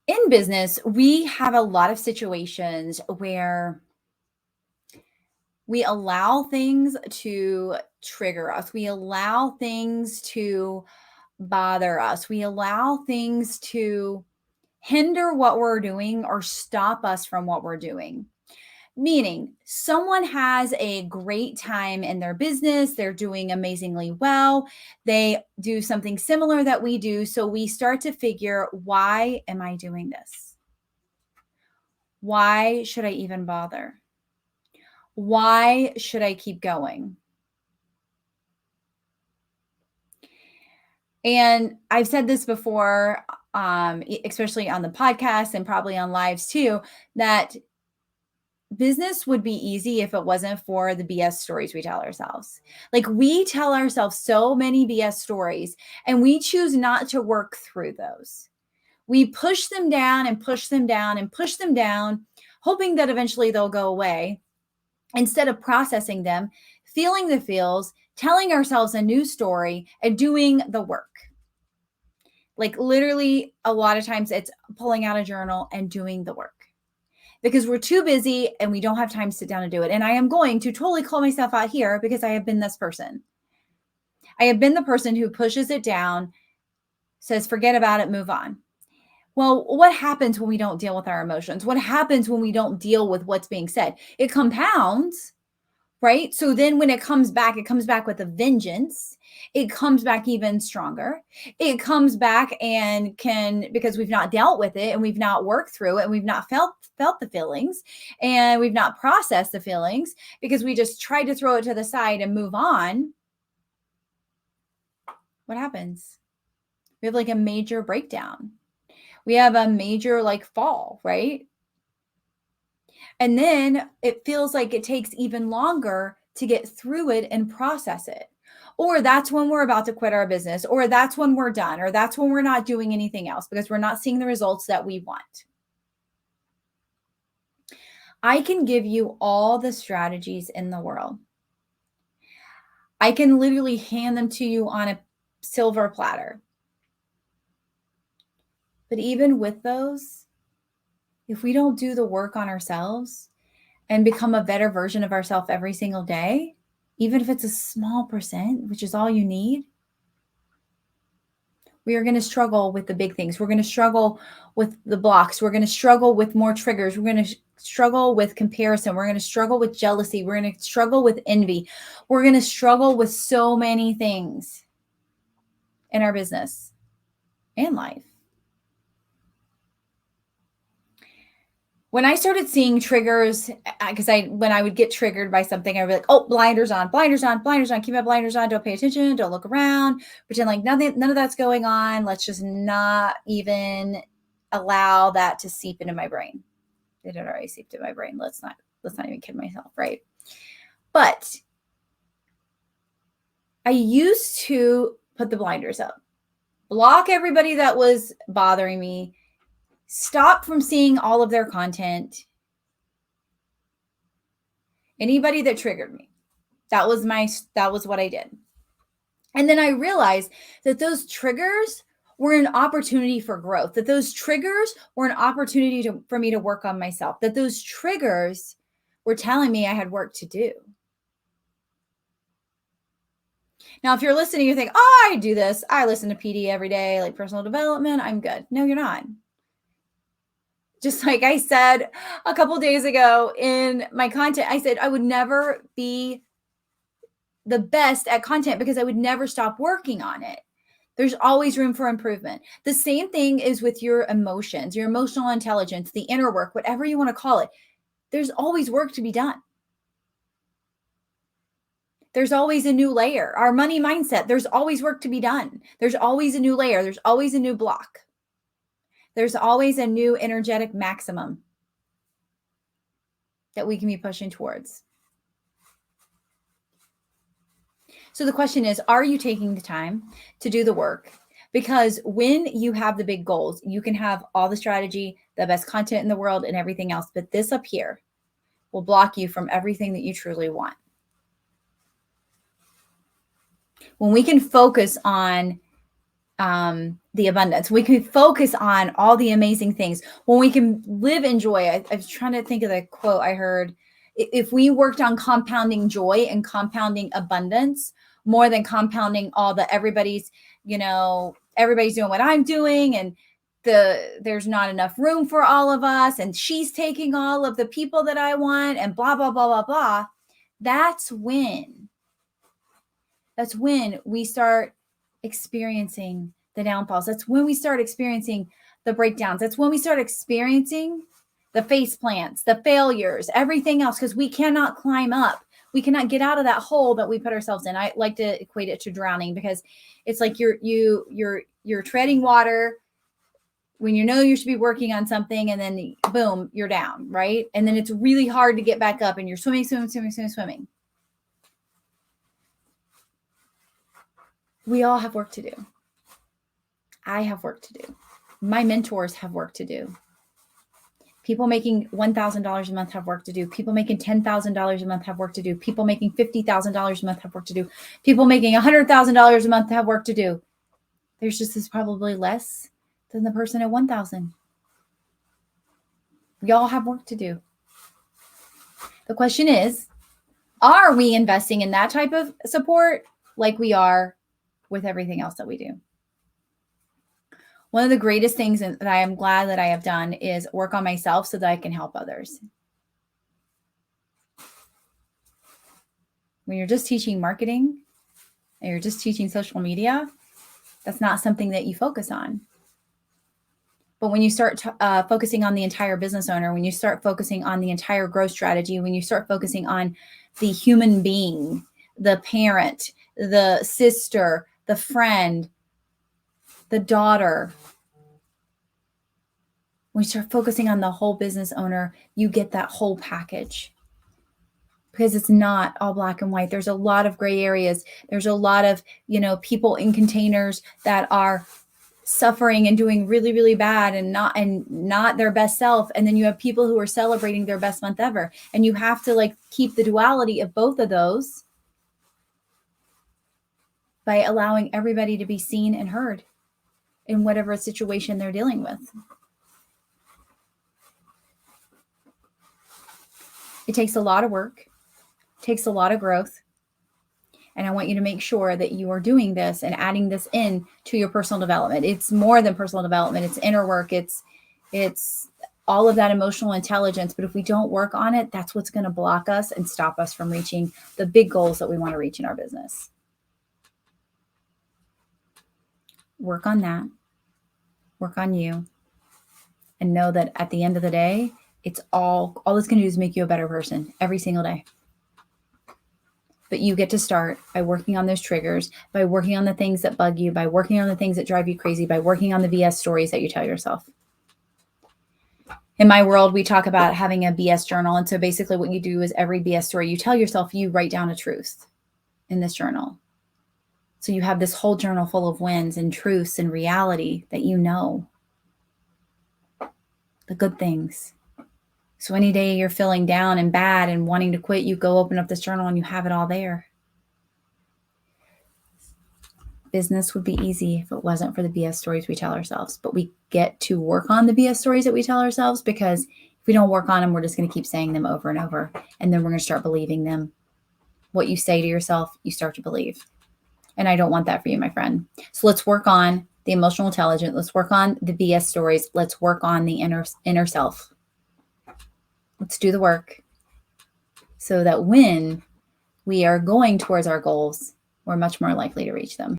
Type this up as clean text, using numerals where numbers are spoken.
in business, we have a lot of situations where we allow things to trigger us. We allow things to bother us. We allow things to hinder what we're doing or stop us from what we're doing. Meaning, someone has a great time in their business, they're doing amazingly well, they do something similar that we do. So we start to figure, why am I doing this? Why should I even bother? Why should I keep going? And I've said this before, especially on the podcast and probably on lives too, that business would be easy if it wasn't for the BS stories we tell ourselves. Like, we tell ourselves so many BS stories and we choose not to work through those. We push them down and push them down and push them down, hoping that eventually they'll go away, instead of processing them, feeling the feels, telling ourselves a new story, and doing the work. Like, literally, a lot of times it's pulling out a journal and doing the work because we're too busy and we don't have time to sit down and do it. And I am going to totally call myself out here because I have been this person. I have been the person who pushes it down, says, forget about it, move on. Well, what happens when we don't deal with our emotions? What happens when we don't deal with what's being said? It compounds, right? So then when it comes back with a vengeance. It comes back even stronger. It comes back and because we've not dealt with it and we've not worked through it and we've not felt the feelings and we've not processed the feelings because we just tried to throw it to the side and move on. What happens? We have like a major breakdown. We have a major fall, right? And then it feels like it takes even longer to get through it and process it. Or that's when we're about to quit our business, or that's when we're done, or that's when we're not doing anything else because we're not seeing the results that we want. I can give you all the strategies in the world. I can literally hand them to you on a silver platter. But even with those, if we don't do the work on ourselves and become a better version of ourselves every single day, even if it's a small percent, which is all you need, we are going to struggle with the big things. We're going to struggle with the blocks. We're going to struggle with more triggers. We're going to struggle with comparison. We're going to struggle with jealousy. We're going to struggle with envy. We're going to struggle with so many things in our business and life. When I started seeing triggers, because when I would get triggered by something, I would be like, oh, blinders on, blinders on, blinders on, keep my blinders on, don't pay attention, don't look around, pretend like none of that's going on. Let's just not even allow that to seep into my brain. It had already seeped into my brain. Let's not even kid myself, right? But I used to put the blinders up, block everybody that was bothering me, stop from seeing all of their content. Anybody that triggered me. That was what I did. And then I realized that those triggers were an opportunity for growth, that those triggers were an opportunity for me to work on myself, that those triggers were telling me I had work to do. Now, if you're listening, you think, oh, I do this. I listen to PD every day, like personal development. I'm good. No, you're not. Just like I said a couple days ago in my content, I said I would never be the best at content because I would never stop working on it. There's always room for improvement. The same thing is with your emotions, your emotional intelligence, the inner work, whatever you want to call it. There's always work to be done. There's always a new layer. Our money mindset, there's always work to be done. There's always a new layer. There's always a new block. There's always a new energetic maximum that we can be pushing towards. So the question is, are you taking the time to do the work? Because when you have the big goals, you can have all the strategy, the best content in the world and everything else. But this up here will block you from everything that you truly want. When we can focus on the abundance. We can focus on all the amazing things when we can live in joy. I was trying to think of the quote I heard. If we worked on compounding joy and compounding abundance more than compounding all the everybody's doing what I'm doing, and there's not enough room for all of us, and she's taking all of the people that I want, and blah, blah, blah, blah, blah. That's when we start experiencing the downfalls. That's when we start experiencing the breakdowns. That's when we start experiencing the face plants, the failures, everything else, because we cannot climb up. We cannot get out of that hole that we put ourselves in. I like to equate it to drowning, because it's like you're treading water when you should be working on something, and then boom, you're down, right? And then it's really hard to get back up, and you're swimming. We all have work to do. I have work to do. My mentors have work to do. People making $1,000 a month have work to do. People making $10,000 a month have work to do. People making $50,000 a month have work to do. People making $100,000 a month have work to do. There's just this probably less than the person at 1,000. We all have work to do. The question is, are we investing in that type of support like we are with everything else that we do? One of the greatest things that I am glad that I have done is work on myself so that I can help others. When you're just teaching marketing and you're just teaching social media, that's not something that you focus on. But when you start focusing on the entire business owner, when you start focusing on the entire growth strategy, when you start focusing on the human being, the parent, the sister, the friend, the daughter, when you start focusing on the whole business owner, you get that whole package. Because it's not all black and white. There's a lot of gray areas. There's a lot of, people in containers that are suffering and doing really, really bad and not their best self. And then you have people who are celebrating their best month ever. And you have to keep the duality of both of those by allowing everybody to be seen and heard in whatever situation they're dealing with. It takes a lot of work, takes a lot of growth. And I want you to make sure that you are doing this and adding this in to your personal development. It's more than personal development. It's inner work. It's all of that emotional intelligence. But if we don't work on it, that's what's going to block us and stop us from reaching the big goals that we want to reach in our business. Work on that. Work on you. And know that at the end of the day, it's all it's going to do is make you a better person every single day. But you get to start by working on those triggers, by working on the things that bug you, by working on the things that drive you crazy, by working on the BS stories that you tell yourself. In my world, we talk about having a BS journal. And so basically what you do is every BS story you tell yourself, you write down a truth in this journal. So you have this whole journal full of wins and truths and reality that you know. The good things. So any day you're feeling down and bad and wanting to quit, you go open up this journal and you have it all there. Business would be easy if it wasn't for the BS stories we tell ourselves. But we get to work on the BS stories that we tell ourselves, because if we don't work on them, we're just going to keep saying them over and over. And then we're going to start believing them. What you say to yourself, you start to believe. And I don't want that for you, my friend. So let's work on the emotional intelligence. Let's work on the BS stories. Let's work on the inner self. Let's do the work so that when we are going towards our goals, we're much more likely to reach them.